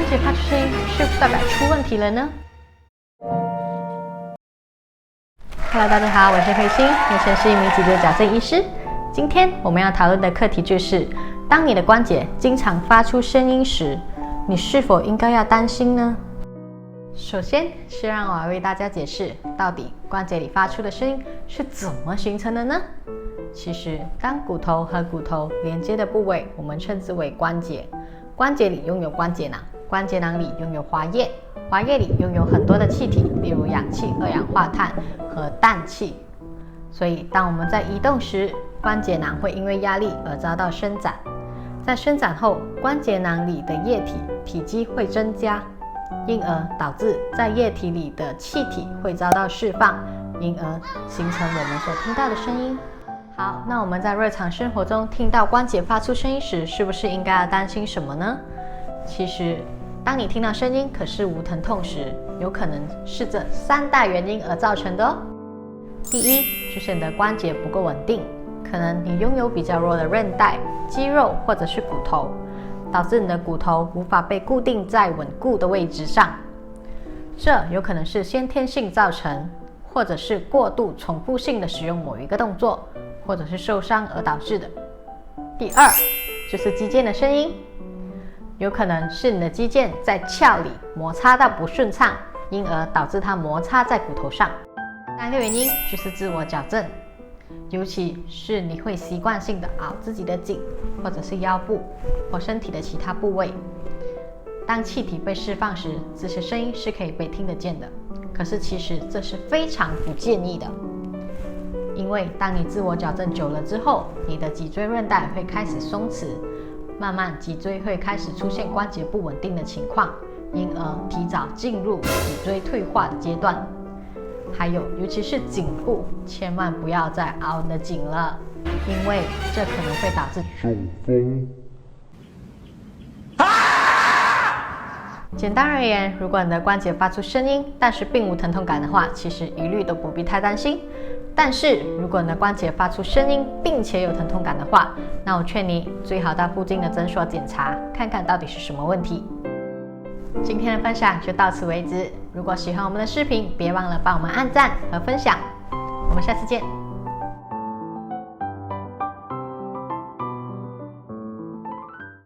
关节发出声音是不是代表出问题了呢？Hello， 大家好，我是慧心，目前是一名脊椎矫正医师。今天我们要讨论的课题就是，当你的关节经常发出声音时，你是否应该要担心呢？首先是让我来为大家解释，到底关节里发出的声音是怎么形成的呢？其实，当骨头和骨头连接的部位，我们称之为关节。关节里拥有关节囊，关节囊里拥有滑液，滑液里拥有很多的气体，例如氧气、二氧化碳和氮气。所以，当我们在移动时，关节囊会因为压力而遭到伸展。在伸展后，关节囊里的液体体积会增加，因而导致在液体里的气体会遭到释放，因而形成我们所听到的声音。好，那我们在日常生活中听到关节发出声音时，是不是应该要担心什么呢？其实，当你听到声音可是无疼痛时，有可能是这3大原因而造成的哦。第一，就是你的关节不够稳定，可能你拥有比较弱的韧带、肌肉或者是骨头，导致你的骨头无法被固定在稳固的位置上。这有可能是先天性造成，或者是过度重复性的使用某一个动作，或者是受伤而导致的。第二，就是肌腱的声音，有可能是你的肌腱在鞘里摩擦到不顺畅，因而导致它摩擦在骨头上。第三个原因就是自我矫正，尤其是你会习惯性的拗自己的颈，或者是腰部或身体的其他部位。当气体被释放时，这些声音是可以被听得见的。可是其实这是非常不建议的，因为当你自我矫正久了之后，你的脊椎韧带会开始松弛，慢慢脊椎会开始出现关节不稳定的情况，因而提早进入脊椎退化的阶段。还有，尤其是颈部，千万不要再拗你的颈了，因为这可能会导致中风。简单而言，如果你的关节发出声音，但是并无疼痛感的话，其实一律都不必太担心。但是如果你的关节发出声音，并且有疼痛感的话，那我劝你最好到附近的诊所检查，看看到底是什么问题。今天的分享就到此为止。如果喜欢我们的视频，别忘了帮我们按赞和分享。我们下次见。